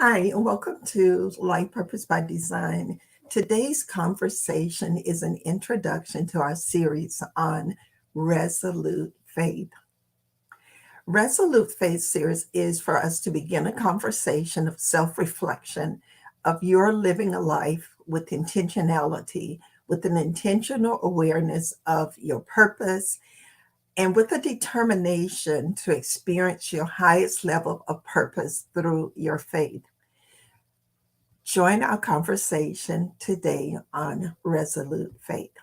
Hi, and welcome to Life Purpose by Design. Today's conversation is an introduction to our series on Resolute Faith. Resolute Faith series is for us to begin a conversation of self reflection, of your living a life with intentionality, with an intentional awareness of your purpose, and with a determination to experience your highest level of purpose through your faith. Join our conversation today on Resolute Faith.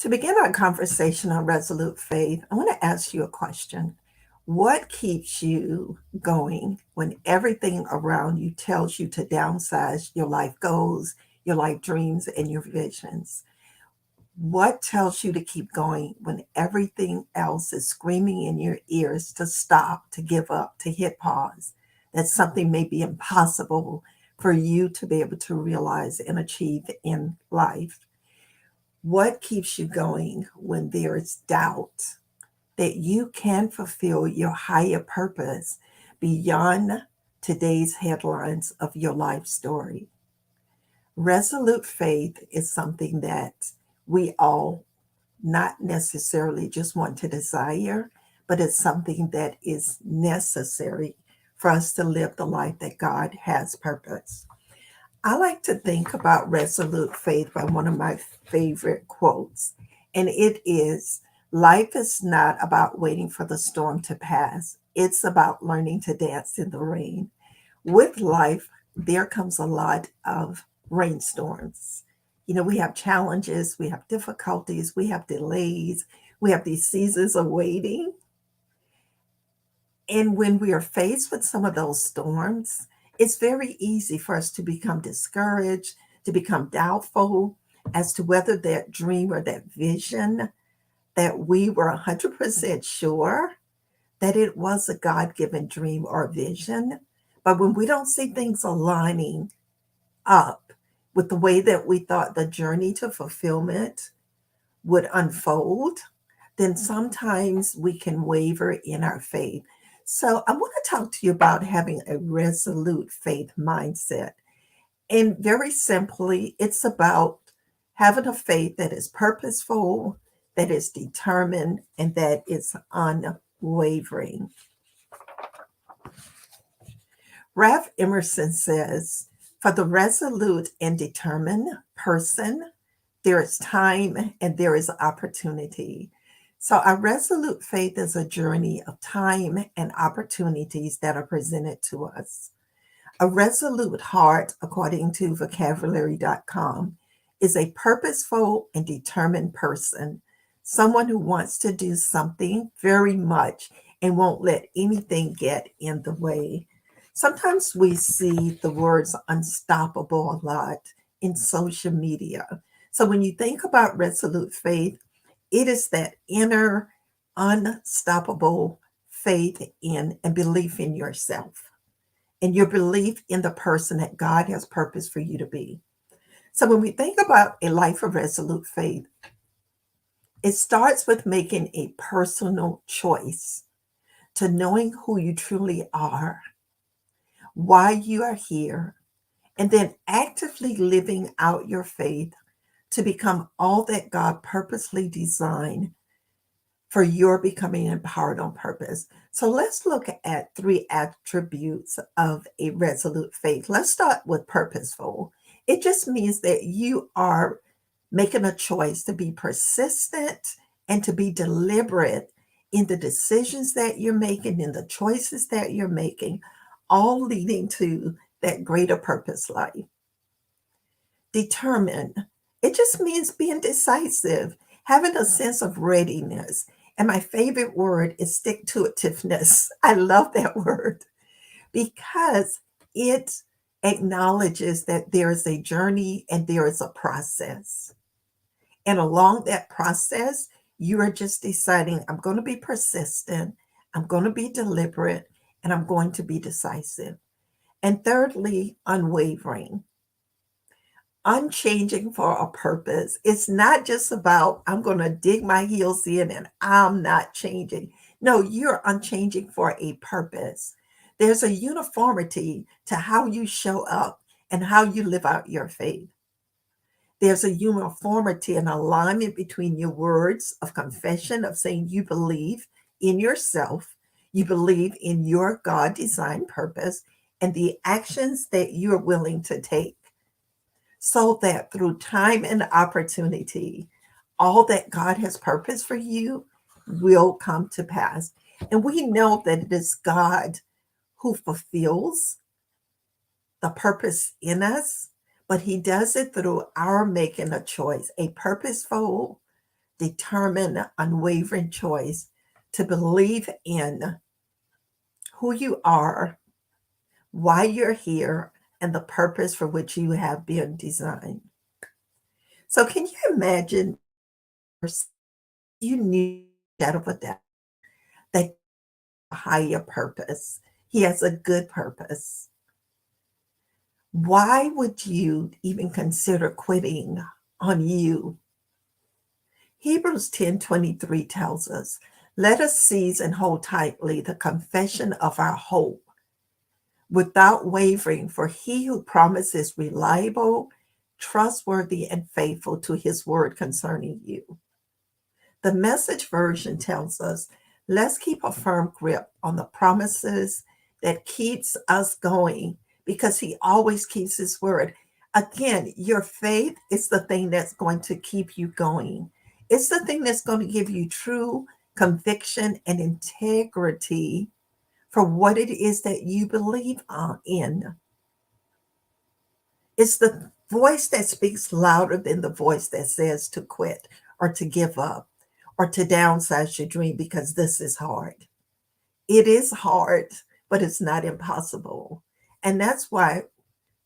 To begin our conversation on Resolute Faith, I want to ask you a question. What keeps you going when everything around you tells you to downsize your life goals, your life dreams, and your visions? What tells you to keep going when everything else is screaming in your ears to stop, to give up, to hit pause? That something may be impossible for you to be able to realize and achieve in life. What keeps you going when there is doubt that you can fulfill your higher purpose beyond today's headlines of your life story? Resolute faith is something that we all not necessarily just want to desire, but it's something that is necessary for us to live the life that God has purpose. I like to think about resolute faith by one of my favorite quotes, and it is: life is not about waiting for the storm to pass, it's about learning to dance in the rain. With life, there comes a lot of rainstorms. We have challenges, we have difficulties, we have delays, we have these seasons of waiting. And when we are faced with some of those storms, it's very easy for us to become discouraged, to become doubtful as to whether that dream or that vision that we were 100% sure that it was a God given dream or vision. But when we don't see things aligning up with the way that we thought the journey to fulfillment would unfold, then sometimes we can waver in our faith. So, I want to talk to you about having a resolute faith mindset. And very simply, it's about having a faith that is purposeful, that is determined, and that is unwavering. Ralph Emerson says, "For the resolute and determined person, there is time and there is opportunity." So, our resolute faith is a journey of time and opportunities that are presented to us. A resolute heart, according to vocabulary.com, is a purposeful and determined person, someone who wants to do something very much and won't let anything get in the way. Sometimes we see the words unstoppable a lot in social media. So when you think about resolute faith, it is that inner unstoppable faith in and belief in yourself and your belief in the person that God has purpose for you to be. So when we think about a life of resolute faith, it starts with making a personal choice to knowing who you truly are, why you are here, and then actively living out your faith to become all that God purposely designed for your becoming empowered on purpose. So let's look at three attributes of a resolute faith. Let's start with purposeful. It just means that you are making a choice to be persistent and to be deliberate in the decisions that you're making, in the choices that you're making, all leading to that greater purpose life. Determined. It just means being decisive, having a sense of readiness. And my favorite word is stick to itiveness. I love that word because it acknowledges that there is a journey and there is a process. And along that process, you are just deciding, I'm going to be persistent, I'm going to be deliberate, and I'm going to be decisive. And thirdly, unwavering. unchanging for a purpose. It's not just about, I'm going to dig my heels in and I'm not changing. No, you're unchanging for a purpose. There's a uniformity to how you show up and how you live out your faith. There's a uniformity and alignment between your words of confession, of saying you believe in yourself, you believe in your God designed purpose, and the actions that you're willing to take, so that through time and opportunity, all that God has purposed for you will come to pass. And we know that it is God who fulfills the purpose in us, but He does it through our making a choice, a purposeful, determined, unwavering choice to believe in who you are, why you're here, and the purpose for which you have been designed. So, can you imagine you knew that of a doubt that a higher purpose? He has a good purpose. Why would you even consider quitting on you? Hebrews 10:23 tells us, let us seize and hold tightly the confession of our hope without wavering, for he who promises reliable, trustworthy, and faithful to his word concerning you. The Message version tells us, let's keep a firm grip on the promises that keeps us going because he always keeps his word. Again, your faith is the thing that's going to keep you going. It's the thing that's going to give you true conviction and integrity for what it is that you believe in. It's the voice that speaks louder than the voice that says to quit or to give up or to downsize your dream because this is hard. It is hard, but it's not impossible. And that's why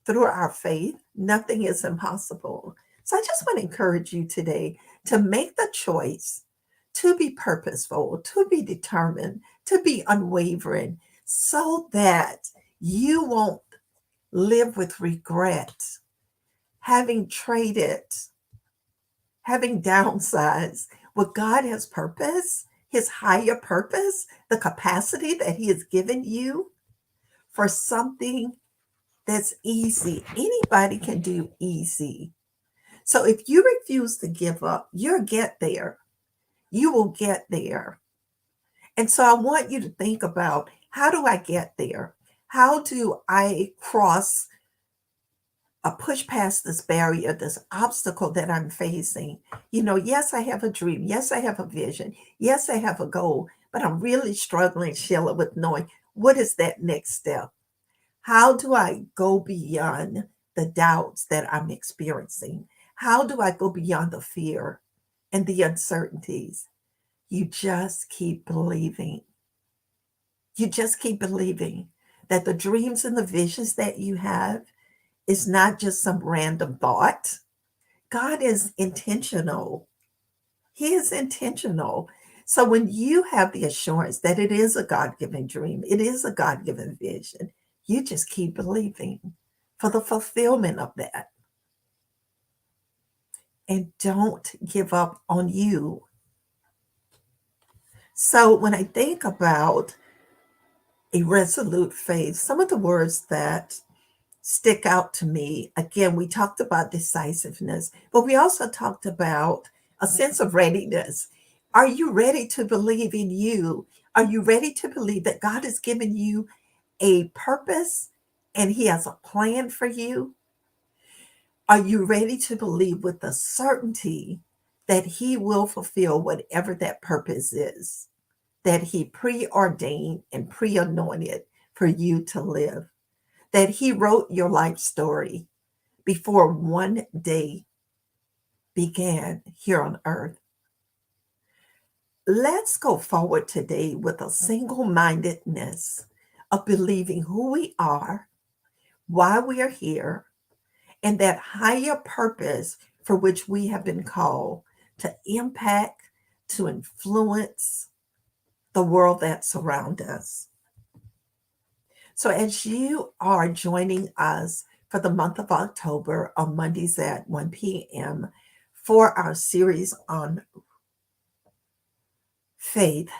through our faith, nothing is impossible. So I just want to encourage you today to make the choice to be purposeful, to be determined, to be unwavering, so that you won't live with regret, having traded, having downsized what God has purpose, his higher purpose, the capacity that he has given you for something that's easy. Anybody can do easy. So if you refuse to give up, you'll get there. You will get there. And so I want you to think about, how do I get there? How do I push past this barrier, this obstacle that I'm facing? Yes, I have a dream. Yes, I have a vision. Yes, I have a goal, but I'm really struggling, Sheila, with knowing what is that next step? How do I go beyond the doubts that I'm experiencing? How do I go beyond the fear and the uncertainties? You just keep believing. You just keep believing that the dreams and the visions that you have is not just some random thought. God is intentional. He is intentional. So when you have the assurance that it is a God given dream, it is a God given vision, you just keep believing for the fulfillment of that. And don't give up on you. So when I think about a resolute faith, some of the words that stick out to me, again, we talked about decisiveness, but we also talked about a sense of readiness. Are you ready to believe in you? Are you ready to believe that God has given you a purpose and he has a plan for you? Are you ready to believe with the certainty that he will fulfill whatever that purpose is, that he preordained and pre-anointed for you to live, that he wrote your life story before one day began here on earth? Let's go forward today with a single mindedness of believing who we are, why we are here, and that higher purpose for which we have been called to impact, to influence the world that surrounds us. So as you are joining us for the month of October on Mondays at 1 p.m. for our series on faith.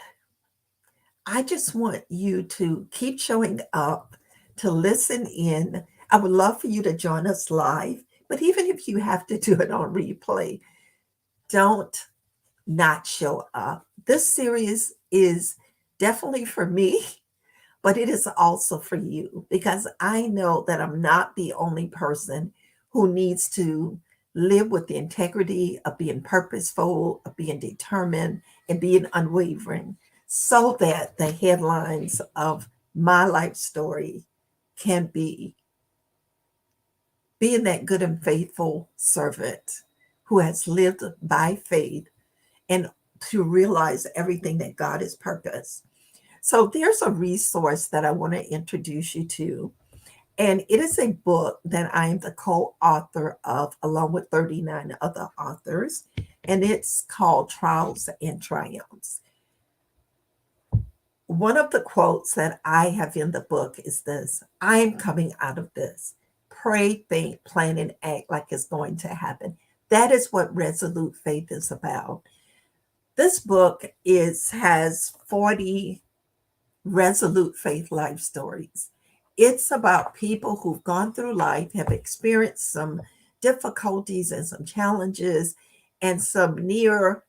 I just want you to keep showing up, to listen in. I would love for you to join us live, but even if you have to do it on replay, don't not show up. This series is definitely for me, but it is also for you because I know that I'm not the only person who needs to live with the integrity of being purposeful, of being determined, and being unwavering so that the headlines of my life story can be being that good and faithful servant who has lived by faith and to realize everything that God has purposed. So there's a resource that I want to introduce you to. And it is a book that I am the co author of, along with 39 other authors. And it's called Trials and Triumphs. One of the quotes that I have in the book is this: I am coming out of this. Pray, think, plan, and act like it's going to happen. That is what Resolute Faith is about. This book has 40 Resolute Faith life stories. It's about people who've gone through life, have experienced some difficulties and some challenges, and some near,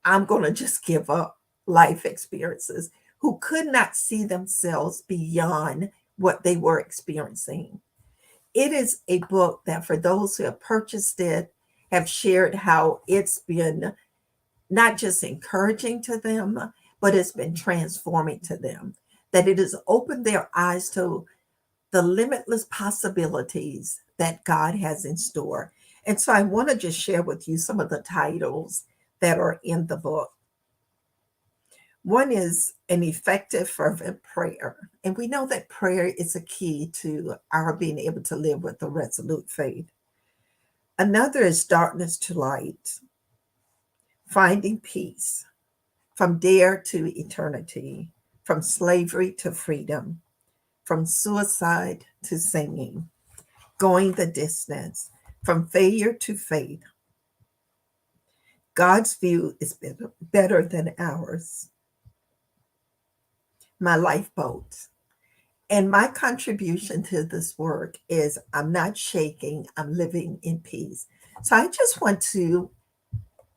I'm going to just give up life experiences, who could not see themselves beyond what they were experiencing. It is a book that, for those who have purchased it, have shared how it's been not just encouraging to them, but it's been transforming to them, that it has opened their eyes to the limitless possibilities that God has in store. And so I want to just share with you some of the titles that are in the book. One is An Effective Fervent Prayer. And we know that prayer is a key to our being able to live with a resolute faith. Another is Darkness to Light, Finding Peace, From Dare to Eternity, From Slavery to Freedom, From Suicide to Singing, Going the Distance, From Failure to Faith. God's view is better than ours. My Lifeboat. And my contribution to this work is I'm not shaking, I'm living in peace. So I just want to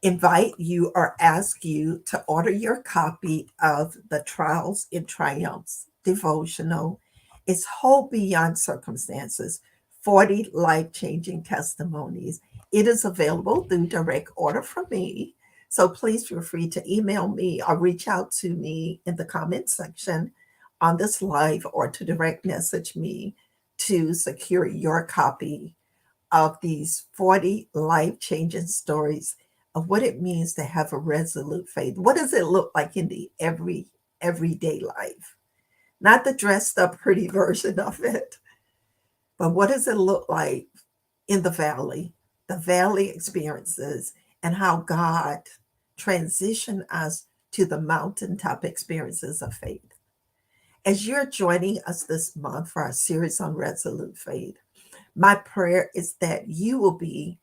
invite you or ask you to order your copy of the Trials and Triumphs devotional. It's Hope Beyond Circumstances, 40 life-changing testimonies. It is available through direct order from me. So please feel free to email me or reach out to me in the comment section on this live, or to direct message me to secure your copy of these 40 life-changing stories of what it means to have a resolute faith. What does it look like in the everyday life? Not the dressed up pretty version of it, but what does it look like in the valley experiences, and how God transitioned us to the mountaintop experiences of faith. As you're joining us this month for our series on resolute faith, my prayer is that you will be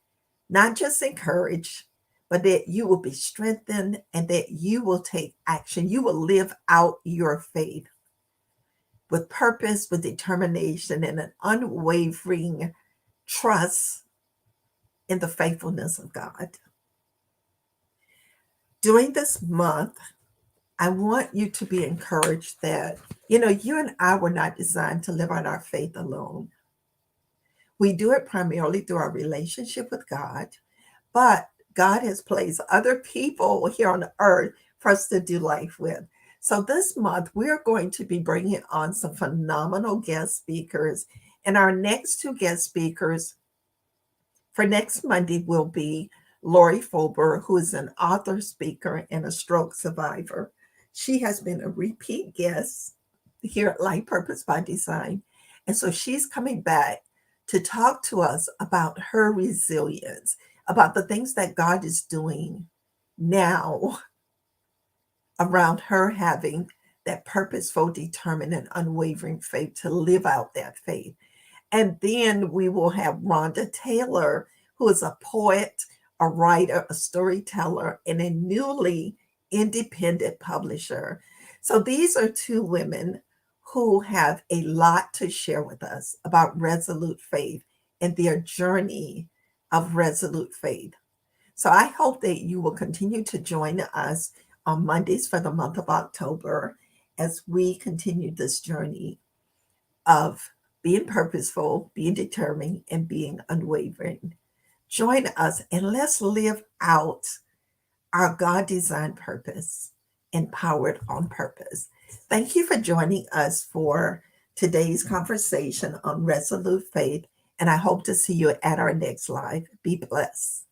not just encouraged, but that you will be strengthened and that you will take action. You will live out your faith with purpose, with determination, and an unwavering trust in the faithfulness of God. During this month, I want you to be encouraged that, you and I were not designed to live out our faith alone. We do it primarily through our relationship with God, but God has placed other people here on earth for us to do life with. So this month, we're going to be bringing on some phenomenal guest speakers. And our next two guest speakers for next Monday will be Lori Fulber, who is an author, speaker, and a stroke survivor. She has been a repeat guest here at Life Purpose by Design. And so she's coming back to talk to us about her resilience, about the things that God is doing now around her having that purposeful, determined, and unwavering faith to live out that faith. And then we will have Rhonda Taylor, who is a poet, a writer, a storyteller, and a newly independent publisher. So these are two women who have a lot to share with us about Resolute Faith and their journey of Resolute Faith. So I hope that you will continue to join us on Mondays for the month of October as we continue this journey of being purposeful, being determined, and being unwavering. Join us and let's live out our God designed purpose, empowered on purpose. Thank you for joining us for today's conversation on Resolute Faith, and I hope to see you at our next live. Be blessed.